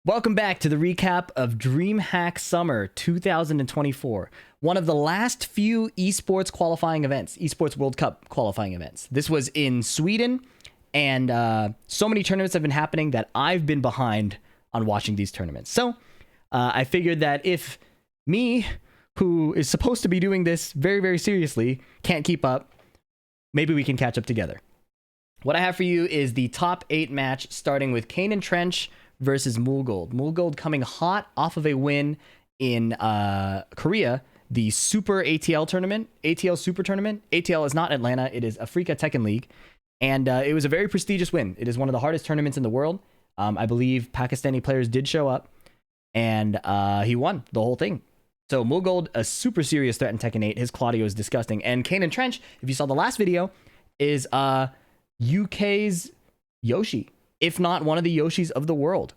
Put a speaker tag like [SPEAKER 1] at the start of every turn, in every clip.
[SPEAKER 1] Welcome back to the recap of Dreamhack Summer 2024, one of the last few esports qualifying events, esports World Cup qualifying events. This was in Sweden, and so many tournaments have been happening that I've been behind on watching these tournaments. So I figured that if me, who is supposed to be doing this very, very seriously, can't keep up, maybe we can catch up together. What I have for you is the top 8 match, starting with KaneAndTrench versus Mulgold. Mulgold coming hot off of a win in Korea, the Super ATL tournament, ATL Super Tournament. ATL is not Atlanta, it is Africa Tekken League. And it was a very prestigious win. It is one of the hardest tournaments in the world. I believe Pakistani players did show up, and he won the whole thing. So Mulgold, a super serious threat in Tekken 8. His Claudio is disgusting. And KaneAndTrench, if you saw the last video, is UK's Yoshi, if not one of the Yoshis of the world.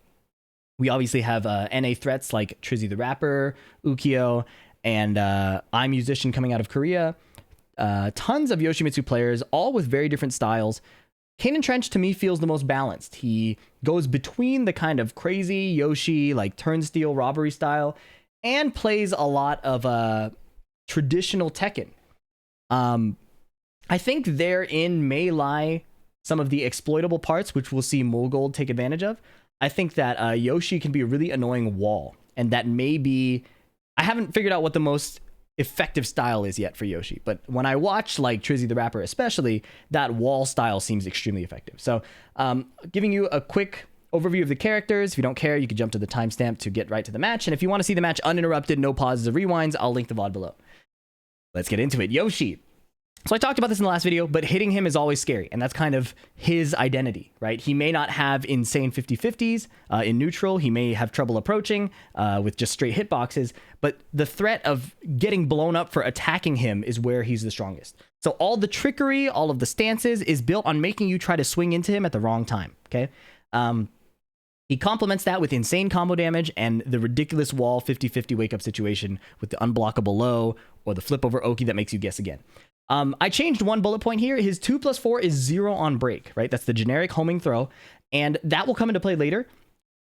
[SPEAKER 1] We obviously have NA threats like Trizzy the Rapper, Ukyo, and iMusician coming out of Korea. Tons of Yoshimitsu players, all with very different styles. KaneAndTrench, to me, feels the most balanced. He goes between the kind of crazy Yoshi, like turnstile robbery style, and plays a lot of traditional Tekken. I think therein may lie some of the exploitable parts, which we'll see Mulgold take advantage of. I think that Yoshi can be a really annoying wall, and that may be... I haven't figured out what the most effective style is yet for Yoshi, but when I watch like Trizzy the Rapper especially, that wall style seems extremely effective. So giving you a quick overview of the characters. If you don't care, you can jump to the timestamp to get right to the match, and if you want to see the match uninterrupted, no pauses or rewinds, I'll link the VOD below. Let's get into it. Yoshi. So I talked about this in the last video, but hitting him is always scary, and that's kind of his identity, right? He may not have insane 50-50s in neutral. He may have trouble approaching with just straight hitboxes, but the threat of getting blown up for attacking him is where he's the strongest. So all the trickery, all of the stances is built on making you try to swing into him at the wrong time, okay? He complements that with insane combo damage and the ridiculous wall 50-50 wake-up situation with the unblockable low or the flip over Oki that makes you guess again. I changed one bullet point here. His 2+4 is 0 on break, right? That's the generic homing throw, and that will come into play later,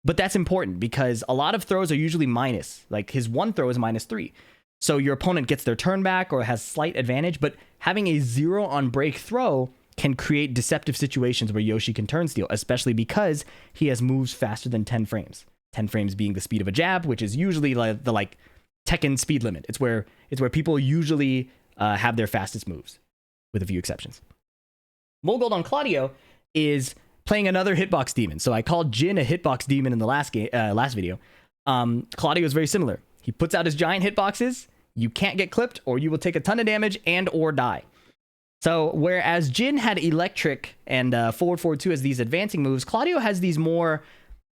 [SPEAKER 1] but that's important because a lot of throws are usually minus. Like his one throw is -3. So your opponent gets their turn back or has slight advantage, but having a 0 on break throw can create deceptive situations where Yoshi can turnstile, especially because he has moves faster than 10 frames. 10 frames being the speed of a jab, which is usually like the Tekken speed limit. It's where people usually have their fastest moves, with a few exceptions. Mulgold on Claudio is playing another hitbox demon. So I called Jin a hitbox demon in the last video. Claudio is very similar. He puts out his giant hitboxes. You can't get clipped, or you will take a ton of damage and or die. So whereas Jin had electric and forward 2 as these advancing moves, Claudio has these more,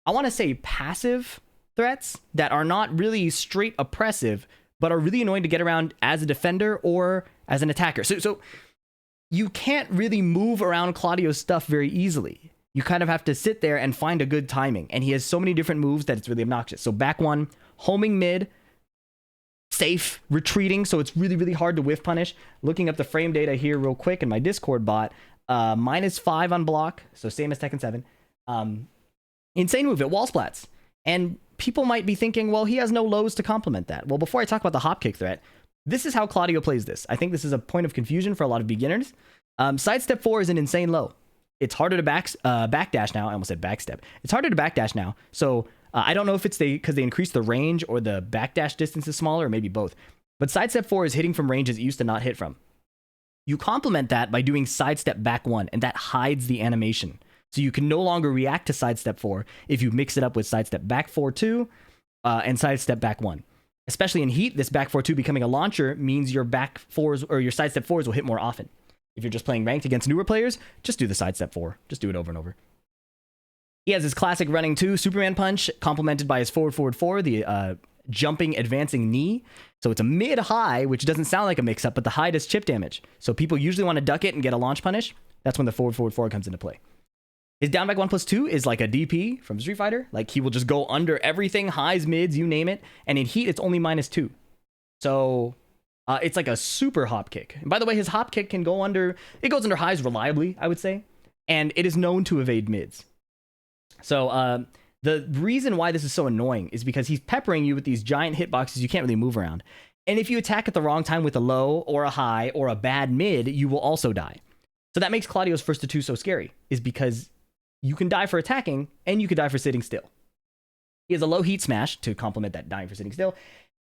[SPEAKER 1] I want to say, passive threats that are not really straight oppressive, but are really annoying to get around as a defender or as an attacker. So you can't really move around Claudio's stuff very easily. You kind of have to sit there and find a good timing. And he has so many different moves that it's really obnoxious. So back 1, homing mid, safe, retreating, so it's really, really hard to whiff punish. Looking up the frame data here real quick in my Discord bot, -5 on block, so same as Tekken 7. Insane move at wall splats. And people might be thinking, well, he has no lows to complement that. Well, before I talk about the hop kick threat, this is how Claudio plays this. I think this is a point of confusion for a lot of beginners. Sidestep 4 is an insane low. It's harder to backdash now. I almost said backstep. It's harder to backdash now. So I don't know if it's because they increased the range or the backdash distance is smaller, or maybe both. But sidestep 4 is hitting from ranges it used to not hit from. You complement that by doing sidestep back 1, and that hides the animation. So you can no longer react to sidestep 4 if you mix it up with sidestep back 4-2 and sidestep back 1. Especially in heat, this back 4-2 becoming a launcher means your back 4s or your sidestep 4s will hit more often. If you're just playing ranked against newer players, just do the sidestep 4. Just do it over and over. He has his classic running 2 Superman punch, complemented by his forward 4, the jumping advancing knee. So it's a mid-high, which doesn't sound like a mix-up, but the high does chip damage. So people usually want to duck it and get a launch punish. That's when the forward 4 comes into play. His down back 1+2 is like a DP from Street Fighter. Like he will just go under everything, highs, mids, you name it. And in heat, it's only -2. So it's like a super hop kick. And by the way, his hop kick can go under, it goes under highs reliably, I would say. And it is known to evade mids. So The reason why this is so annoying is because he's peppering you with these giant hitboxes you can't really move around. And if you attack at the wrong time with a low or a high or a bad mid, you will also die. So that makes Claudio's first to two so scary, is because you can die for attacking and you can die for sitting still. He has a low heat smash to complement that dying for sitting still.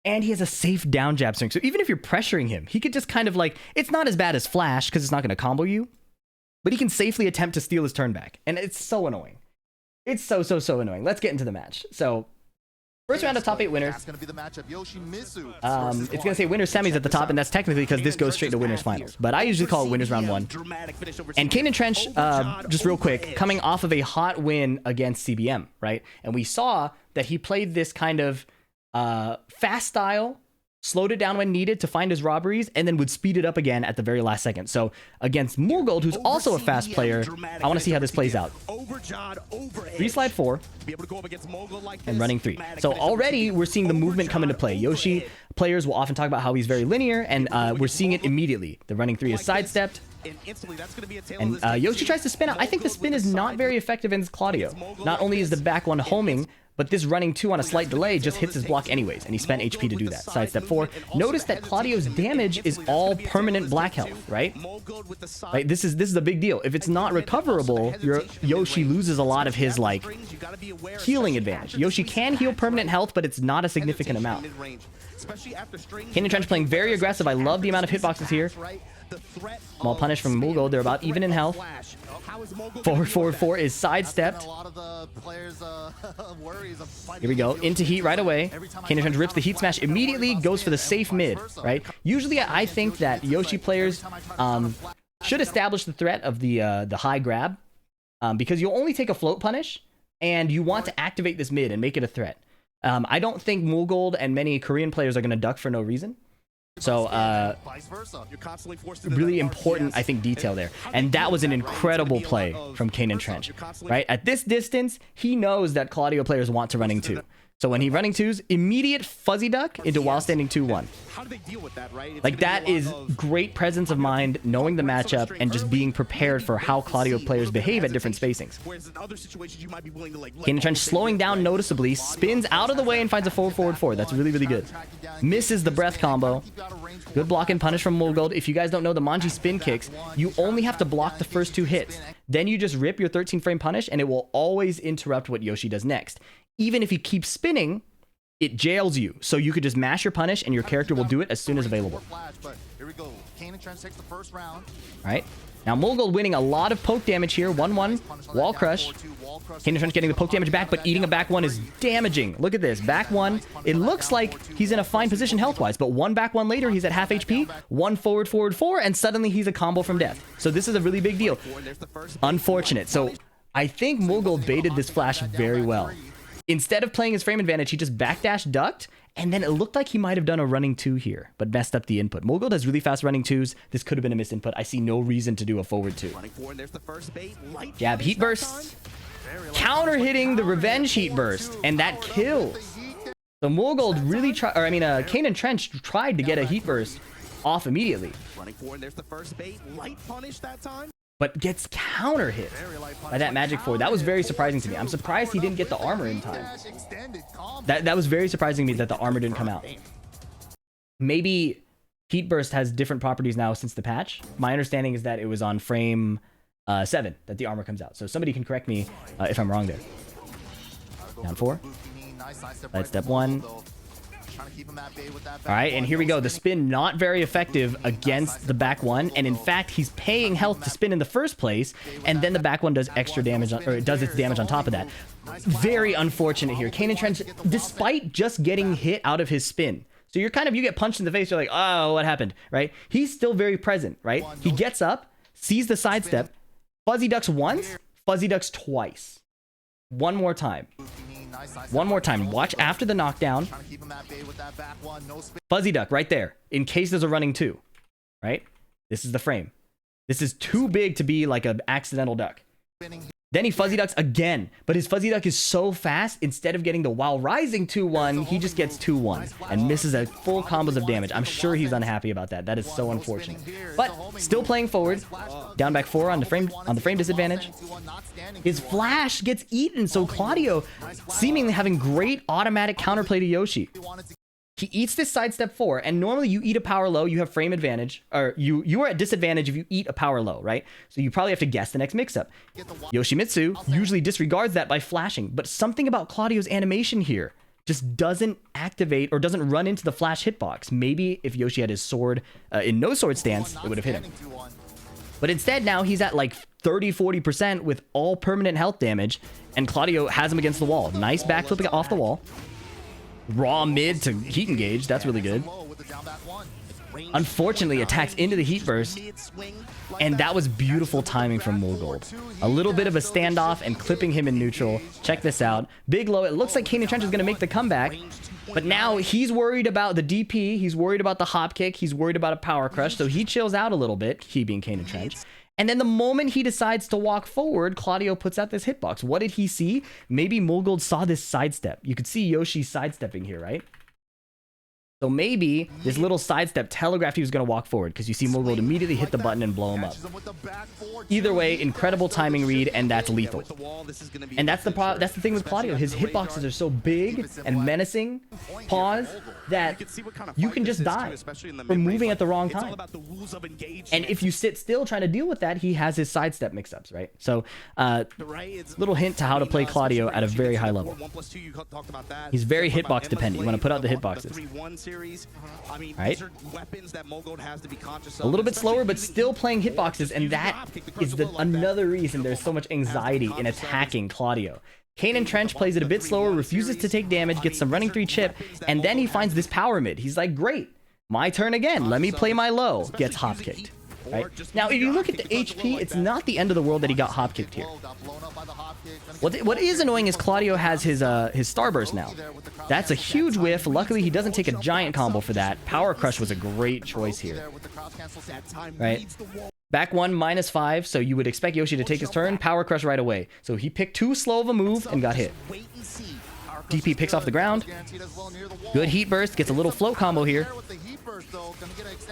[SPEAKER 1] And he has a safe down jab swing. So even if you're pressuring him, he could just kind of like, it's not as bad as Flash because it's not going to combo you, but he can safely attempt to steal his turn back. And it's so annoying. It's so annoying. Let's get into the match. So first round of top 8 winners. It's going to say winners semis at the top, and that's technically because this goes straight to winners finals. But I usually call it winners round 1. And KaneAndTrench, just real quick, coming off of a hot win against CBM, right? And we saw that he played this kind of fast style, slowed it down when needed to find his robberies, and then would speed it up again at the very last second. So against Mulgold, who's also a fast player, I want to see how this plays out. 3 slide 4 and running 3. So already we're seeing the movement come into play. Yoshi players will often talk about how he's very linear, and we're seeing it immediately. The running 3 is sidestepped. And Yoshi tries to spin out. I think the spin is not very effective against Claudio. Not only is the back one homing, but this running 2 on a slight delay just hits his block anyways, and he spent HP to do that. Sidestep 4. Notice that Claudio's damage is all permanent black health, right? Like, this is a big deal. If it's not recoverable, Yoshi loses a lot of his like healing advantage. Yoshi can heal permanent health, but it's not a significant amount. KaneAndTrench playing very aggressive. I love the amount of hitboxes here. Small punish from Mulgold. They're about even in health. Forward 4 is sidestepped. Here we go. Into heat right away. KaneAndTrench rips the heat smash immediately, goes for the safe mid, right? Usually I think that Yoshi players should establish the threat of the high grab, because you'll only take a float punish, and you want to activate this mid and make it a threat. I don't think Mulgold and many Korean players are going to duck for no reason. So, really important, I think, detail there. And that was an incredible play from KaneAndTrench, right? At this distance, he knows that Claudio players want to running 2. So when he running 2s, immediate fuzzy duck into while standing 2-1. Like, that is great presence of mind, knowing the matchup, and just being prepared for how Claudio players behave at different spacings. KaneAndTrench slowing down noticeably, spins out of the way and finds a forward 4. That's really good. Misses the breath combo. Good block and punish from Mulgold. If you guys don't know the Manji spin kicks, you only have to block the first 2 hits. Then you just rip your 13 frame punish, and it will always interrupt what Yoshi does next. Even if you keep spinning, it jails you. So you could just mash your punish and your character will do it as soon as available. Alright. Now Mulgold winning a lot of poke damage here. 1-1. Wall crush. KaneAndTrench getting the poke damage back, but eating a back 1 is damaging. Look at this. Back 1. It looks like he's in a fine position health-wise, but 1 back 1 later, he's at half HP. 1 forward 4, and suddenly he's a combo from death. So this is a really big deal. Unfortunate. So I think Mulgold baited this flash very well. Instead of playing his frame advantage, he just backdash ducked, and then it looked like he might have done a running 2 here, but messed up the input. Mulgold has really fast running 2s. This could have been a missed input. I see no reason to do a forward 2. Jab heat burst. Counter hitting the revenge heat burst, and that kills. So Mulgold really tried, or I mean, KaneAndTrench tried to get a heat burst off immediately. But gets counter hit by that magic 4. That was very surprising to me. I'm surprised he didn't get the armor in time. That was very surprising to me that the armor didn't come out. Maybe Heat Burst has different properties now since the patch. My understanding is that it was on frame 7 that the armor comes out. So somebody can correct me if I'm wrong there. Down 4. Side step 1. All right, and here we go. The spin not very effective against the back 1, and in fact, he's paying health to spin in the first place, and then the back 1 does extra damage, or it does its damage on top of that. Very unfortunate here. KaneAndTrench, despite just getting hit out of his spin, so you get punched in the face, you're like, oh, what happened, right? He's still very present, right? He gets up, sees the sidestep, fuzzy ducks once, fuzzy ducks twice. One more time. One more time. Watch after the knockdown. Fuzzy duck right there, in case there's a running 2, right? This is the frame. This is too big to be like an accidental duck. Then he fuzzy ducks again, but his fuzzy duck is so fast, instead of getting the while rising 2-1, he just gets 2-1 and misses a full combos of damage. I'm sure he's unhappy about that. That is so unfortunate. But still playing forward, down back 4 on the frame disadvantage. His flash gets eaten, so Claudio seemingly having great automatic counterplay to Yoshi. He eats this sidestep 4, and normally you eat a power low, you have frame advantage, or you are at disadvantage if you eat a power low, right? So you probably have to guess the next mix-up. Yoshimitsu usually disregards that by flashing, but something about Claudio's animation here just doesn't activate or doesn't run into the flash hitbox. Maybe if Yoshi had his sword in no sword stance, it would have hit him. But instead now he's at like 30-40% with all permanent health damage, and Claudio has him against the wall. Nice backflipping off the wall. Raw mid to heat engage. That's really good. Unfortunately, attacks into the heat burst, and that was beautiful timing from Mulgold. A little bit of a standoff and clipping him in neutral. Check this out. Big low. It looks like KaneAndTrench is going to make the comeback, but now he's worried about the DP. He's worried about the hop kick. He's worried about a power crush, so he chills out a little bit, he being KaneAndTrench. And then the moment he decides to walk forward, Claudio puts out this hitbox. What did he see? Maybe Mulgold saw this sidestep. You could see Yoshi sidestepping here, right? So maybe this little sidestep telegraphed he was going to walk forward, because you see Mulgold immediately hit the button and blow him up. Either way, incredible timing read, and that's lethal. And that's the thing with Claudio. His hitboxes are so big and menacing, pause, that you can just die from moving at the wrong time. And if you sit still trying to deal with that, he has his sidestep mix-ups, right? So, little hint to how to play Claudio at a very high level. He's very hitbox dependent. You want to put out the hitboxes. Right? A little bit slower, but still playing hitboxes, and that is another reason there's so much anxiety in attacking Claudio. KaneAndTrench plays it a bit slower, refuses to take damage, gets some running 3 chip, and then he finds this power mid. He's like, great, my turn again. Let me play my low. Gets hop kicked. Right? Now, if you look at the HP, it's not the end of the world that he got hop kicked here. What is annoying is Claudio has his Starburst now. That's a huge whiff. Luckily, he doesn't take a giant combo for that. Power Crush was a great choice here. Right? Back 1, -5, so you would expect Yoshi to take his turn. Power Crush right away. So he picked too slow of a move and got hit. DP picks off the ground. Good heat burst. Gets a little float combo here.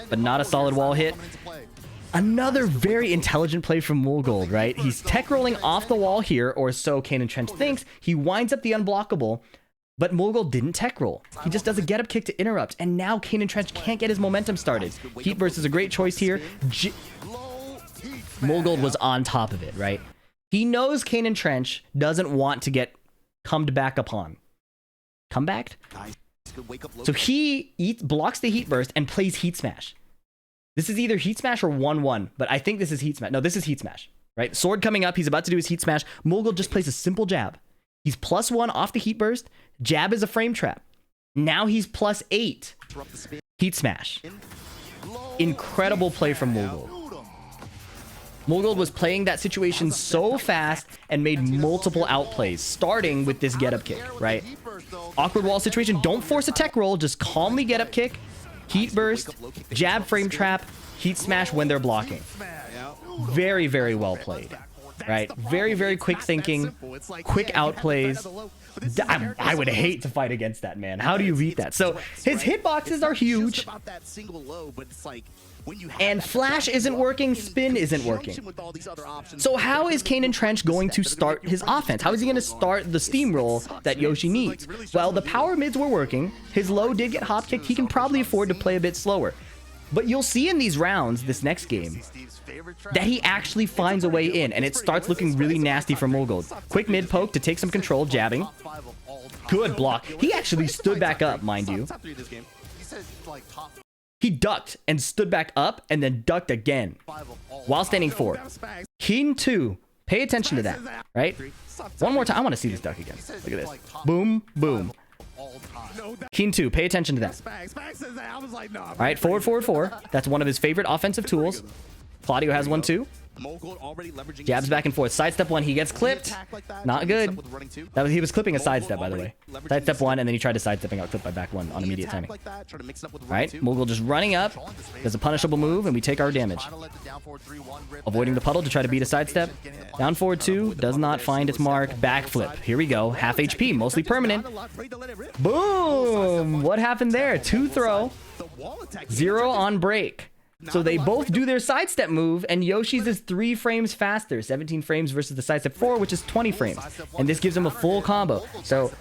[SPEAKER 1] But not a solid wall hit. Another very intelligent play from Mulgold, right? He's tech rolling off the wall here, or so KaneAndTrench thinks. He winds up the unblockable, but Mulgold didn't tech roll. He just does a get up kick to interrupt, and now KaneAndTrench can't get his momentum started. Heat burst is a great choice here. Mulgold was on top of it, right? He knows KaneAndTrench doesn't want to get come back upon. Comebacked? So he blocks the heat burst and plays heat smash. This is either heat smash or 1-1, but I think this is heat smash. No, this is heat smash, right? Sword coming up. He's about to do his heat smash. Mulgold just plays a simple jab. He's +1 off the heat burst. Jab is a frame trap. Now he's +8. Heat smash. Incredible play from Mulgold. Mulgold was playing that situation so fast and made multiple outplays, starting with this get up kick, right? Awkward wall situation. Don't force a tech roll. Just calmly get up kick. Heat burst, jab frame trap, heat smash when they're blocking. Very, very well played, right? Very, very quick thinking, quick outplays. I would hate to fight against that, man. How do you beat that? So his hitboxes are huge, and flash isn't working, spin isn't working. So how is KaneAndTrench going to start his offense? How is he going to start the steamroll that Yoshi needs? Well, the power mids were working. His low did get hop kicked. He can probably afford to play a bit slower. But you'll see in these rounds, this next game, that he actually finds a way in, and it starts looking really nasty for Mulgold. Quick mid poke to take some control, jabbing. Good block. He actually stood back up, mind you. He ducked and stood back up and then ducked again while standing 4. Keen 2. Pay attention to that, right? One more time. I want to see this duck again. Look at this. Boom, boom. Keen 2. Pay attention to that. All right, forward, forward, 4. That's one of his favorite offensive tools. Claudio has one too. Jabs back and forth. Sidestep one. He gets clipped. Not good. He was clipping a sidestep, by the way. Sidestep one, and then he tried to sidestep and got clipped by back one on immediate timing. All right, Mulgold just running up. Does a punishable move, and we take our damage. Avoiding the puddle to try to beat a sidestep. Down forward two. Does not find its mark. Backflip. Here we go. Half HP. Mostly permanent. Boom. What happened there? 2 throw. 0 on break. So they both do their sidestep move, and Yoshi's is 3 frames faster. 17 frames versus the sidestep 4, which is 20 frames. And this gives him a full combo. So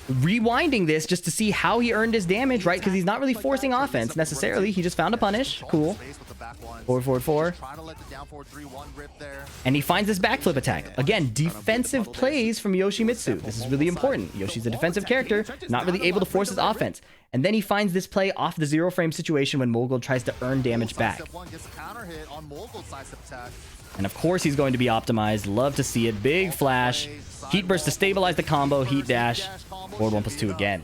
[SPEAKER 1] rewinding this just to see how he earned his damage, right? Because he's not really forcing offense necessarily. He just found a punish. Cool. Forward, 4. And he finds this backflip attack. Again, defensive plays from Yoshimitsu. This is really important. Yoshi's a defensive character, not really able to force his offense. And then he finds this play off the 0 frame situation when Mulgold tries to earn damage back. And of course he's going to be optimized. Love to see it. Big flash. Heat burst to stabilize the combo. Heat dash. Forward 1+2 again.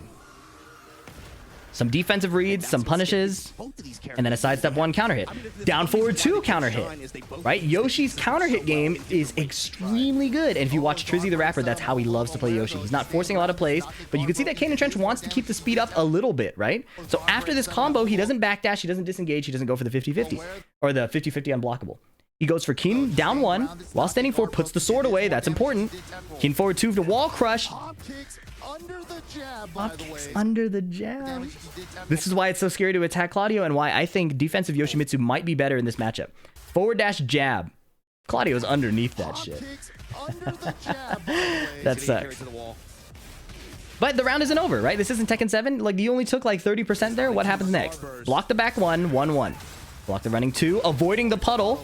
[SPEAKER 1] Some defensive reads, some punishes, and then a sidestep 1 counter hit. Down forward 2 counter hit, right? Yoshi's counter hit game is extremely good. And if you watch Trizzy the Rapper, that's how he loves to play Yoshi. He's not forcing a lot of plays, but you can see that KaneAndTrench wants to keep the speed up a little bit, right? So after this combo, he doesn't backdash, he doesn't disengage, he doesn't go for the 50-50 or the 50-50 unblockable. He goes for King down 1 while standing 4, puts the sword away. That's important. King forward 2 to wall crush. Under the jab. This is why it's so scary to attack Claudio and why I think defensive Yoshimitsu might be better in this matchup. Forward dash jab. Claudio's underneath that shit. That sucks. But the round isn't over, right? This isn't Tekken 7. Like, you only took like 30% there. What happens next? Block the back 1, 1-1. Block the running 2, avoiding the puddle.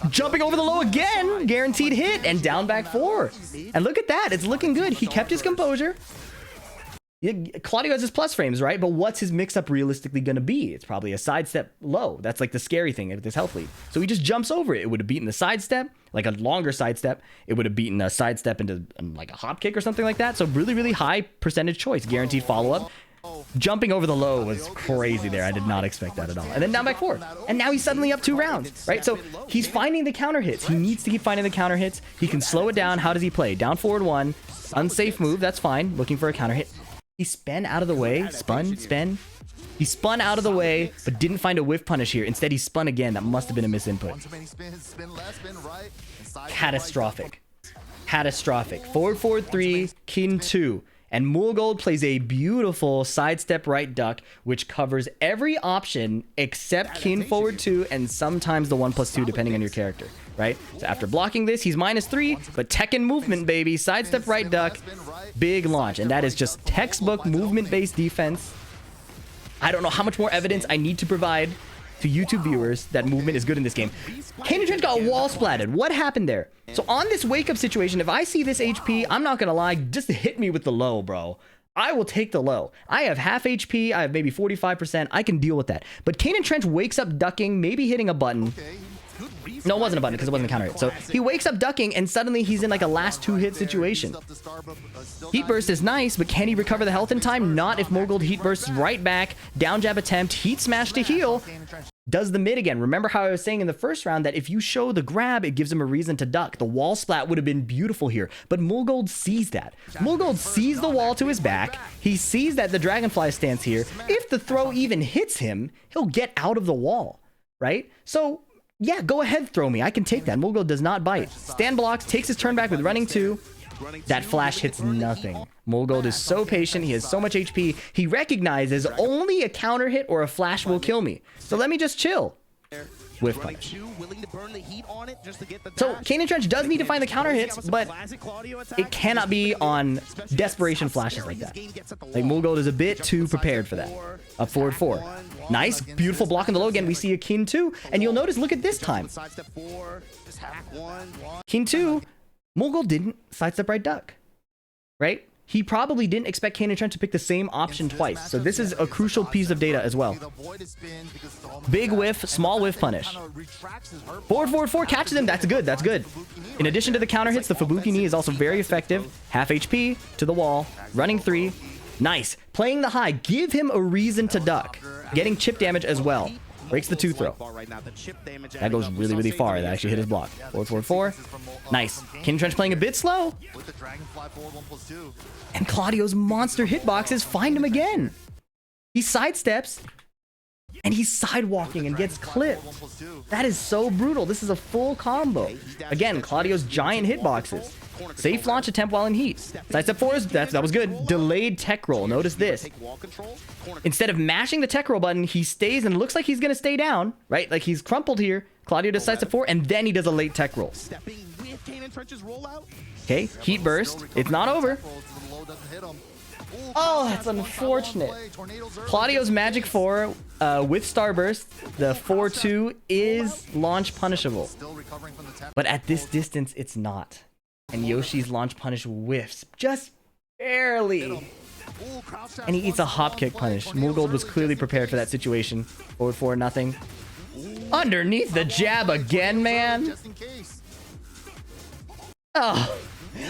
[SPEAKER 1] Jumping over the low again, guaranteed hit, and down back 4. And look at that, it's looking good. He kept his composure. Claudio has his plus frames, right? But what's his mix-up realistically going to be? It's probably a sidestep low. That's like the scary thing with this health lead. So he just jumps over it. It would have beaten the sidestep, like a longer sidestep. It would have beaten a sidestep into like a hop kick or something like that. So really, really high percentage choice. Guaranteed follow-up. Jumping over the low was crazy there. I did not expect that at all. And then down back 4. And now he's suddenly up 2 rounds, right? So he's finding the counter hits. He needs to keep finding the counter hits. He can slow it down. How does he play? Down forward 1. Unsafe move. That's fine. Looking for a counter hit. He spun out of the way. Spun. He spun out of the way, but didn't find a whiff punish here. Instead, he spun again. That must have been a misinput. Catastrophic. Forward 3. Kin 2. And Mulgold plays a beautiful sidestep right duck, which covers every option except King forward 2 and sometimes the 1+2, depending on your character, right? So after blocking this, he's -3, but Tekken movement, baby. Sidestep right duck, big launch. And that is just textbook movement-based defense. I don't know how much more evidence I need to provide to YouTube viewers that movement is good in this game. KaneAndTrench got wall splatted. What happened there? So on this wake-up situation, if I see this HP, I'm not gonna lie, just hit me with the low, bro. I will take the low. I have half HP, I have maybe 45%, I can deal with that. But KaneAndTrench wakes up ducking, maybe hitting a button. No, it wasn't a button because it wasn't a counter hit. So he wakes up ducking and suddenly he's in like a last 2-hit situation. Heat burst is nice, but can he recover the health in time? Not if Mulgold heat bursts right back. Down jab attempt, heat smash to heal. Does the mid again. Remember how I was saying in the first round that if you show the grab, it gives him a reason to duck. The wall splat would have been beautiful here, but Mulgold sees that. Mulgold sees the wall to his back. He sees that the dragonfly stance here. If the throw even hits him, he'll get out of the wall, right? So yeah, go ahead, throw me. I can take that. Mulgold does not bite. Stand blocks, takes his turn back with running 2. That flash hits nothing. Mulgold is so patient. He has so much HP. He recognizes only a counter hit or a flash will kill me. So let me just chill. Whiff punish. So KaneAndTrench does need to find the counter hits, but it cannot be on desperation flashes like that. Like Mulgold is a bit too prepared for that. Up forward 4. Nice, beautiful block on the low again. We see a King 2, and you'll notice, look at this time. King 2, Mulgold didn't sidestep right duck, right? He probably didn't expect KaneAndTrench to pick the same option twice. So this is a crucial piece of data as well. Big whiff, small whiff punish. Forward 4 catches him. That's good. That's good. In addition to the counter hits, the Fubuki knee is also very effective. Half HP to the wall. Running 3. Nice. Playing the high. Give him a reason to duck. Getting chip damage as well. Breaks the 2 throw. That goes really, really far. That actually hit his block. Forward, forward, 4. Nice. KaneAndTrench playing a bit slow. And Claudio's monster hitboxes find him again. He sidesteps. And he's sidewalking and gets clipped. That is so brutal. This is a full combo. Again, Claudio's giant hitboxes. Safe launch attempt while in heat. Sidestep 4 is that was good. Delayed tech roll. Notice this. Instead of mashing the tech roll button, he stays and looks like he's gonna stay down, right? Like he's crumpled here. Claudio does sidestep 4, and then he does a late tech roll. Okay, heat burst. It's not over. Oh, that's unfortunate. Claudio's Magic 4 with Starburst, the 4-2 is launch punishable. But at this distance, it's not. And Yoshi's launch punish whiffs. Just barely. And he eats a hop kick punish. Mulgold was clearly prepared for that situation. Forward 4, nothing. Underneath the jab again, man. Oh.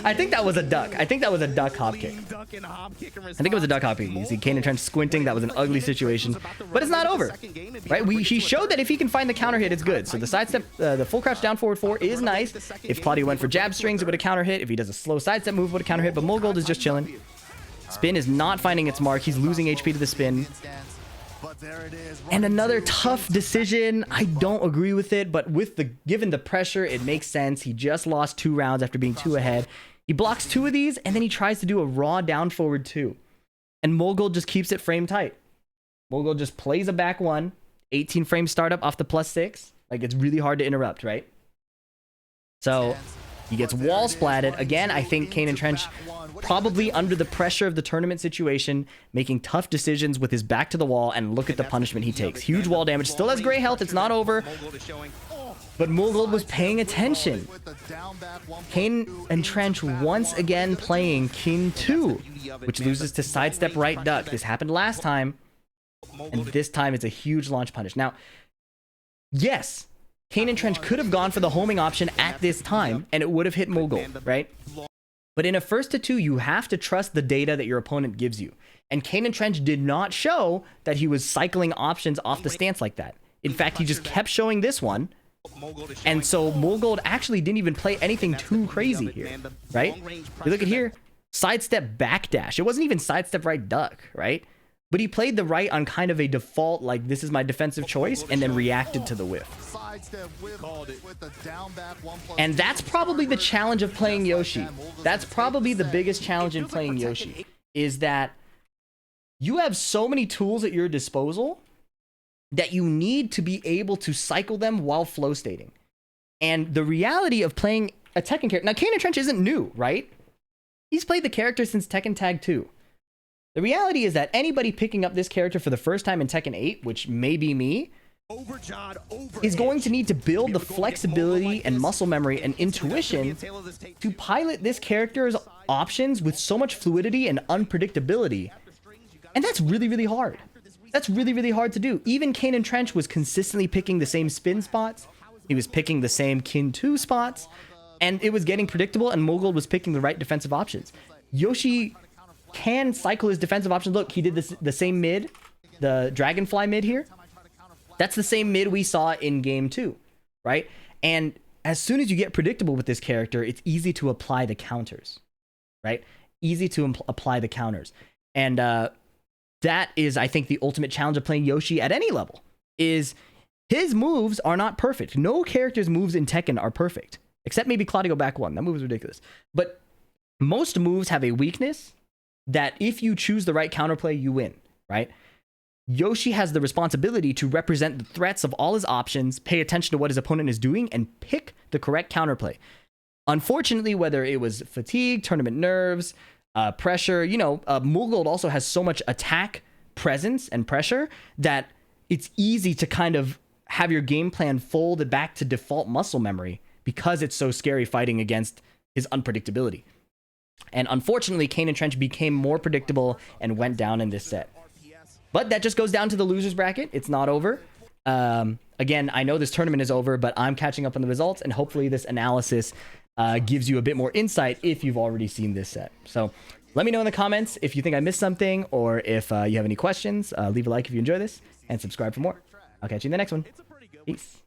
[SPEAKER 1] I think that was a duck. I think that was a duck hop kick. I think it was a duck hop kick. You see KaneAndTrench squinting. That was an ugly situation. But it's not over. Right? He showed that if he can find the counter hit, it's good. So the sidestep, the full crouch down forward 4 is nice. If Claudio went for jab strings, it would have counter hit. If he does a slow sidestep move, it would have counter hit. But Mulgold is just chilling. Spin is not finding its mark. He's losing HP to the spin. And another tough decision. I don't agree with it, but given the pressure, it makes sense. He just lost 2 rounds after being 2 ahead. He blocks 2 of these, and then he tries to do a raw down forward 2. And Mulgold just keeps it frame tight. Mulgold just plays a back 1, 18 frame startup off the +6. Like, it's really hard to interrupt, right? So he gets wall splatted. Again, I think KaneAndTrench probably under the pressure of the tournament situation, making tough decisions with his back to the wall, and look at the punishment he takes. Huge wall damage. Still has gray health. It's not over. But Mulgold was paying attention. KaneAndTrench once again playing King 2, which loses to sidestep right duck. This happened last time, and this time it's a huge launch punish. Now, yes, KaneAndTrench could have gone for the homing option at this time, and it would have hit Mulgold, right? But in a 1-2, you have to trust the data that your opponent gives you. And KaneAndTrench did not show that he was cycling options off the stance like that. In fact, he just kept showing this one. And so Mulgold actually didn't even play anything too crazy here, right? You look at here, sidestep backdash. It wasn't even sidestep right duck, right? But he played the right on kind of a default, like, this is my defensive choice, and then reacted to the whiff. And that's probably the challenge of playing Yoshi. That's probably the biggest challenge in playing Yoshi, is that you have so many tools at your disposal that you need to be able to cycle them while flow stating. And the reality of playing a Tekken character... Now, KaneAndTrench isn't new, right? He's played the character since Tekken Tag 2. The reality is that anybody picking up this character for the first time in Tekken 8, which may be me, is going to need to build the flexibility and muscle memory and intuition to pilot this character's options with so much fluidity and unpredictability. And that's really, really hard. That's really, really hard to do. Even KaneAndTrench was consistently picking the same spin spots. He was picking the same Kin 2 spots. And it was getting predictable, and Mulgold was picking the right defensive options. Yoshi can cycle his defensive options. Look, he did the same mid, the Dragonfly mid here. That's the same mid we saw in game 2, right? And as soon as you get predictable with this character, it's easy to apply the counters, right? Easy to apply the counters. And that is, I think, the ultimate challenge of playing Yoshi at any level, is his moves are not perfect. No character's moves in Tekken are perfect, except maybe Claudio back 1. That move is ridiculous. But most moves have a weakness that if you choose the right counterplay, you win, right? Yoshi has the responsibility to represent the threats of all his options, pay attention to what his opponent is doing, and pick the correct counterplay. Unfortunately, whether it was fatigue, tournament nerves, pressure, Mulgold also has so much attack presence and pressure that it's easy to kind of have your game plan folded back to default muscle memory because it's so scary fighting against his unpredictability. And unfortunately, KaneAndTrench became more predictable and went down in this set. But that just goes down to the loser's bracket. It's not over. Again, I know this tournament is over, but I'm catching up on the results, and hopefully this analysis gives you a bit more insight if you've already seen this set. So let me know in the comments if you think I missed something, or if you have any questions. Leave a like if you enjoy this, and subscribe for more. I'll catch you in the next one. Peace.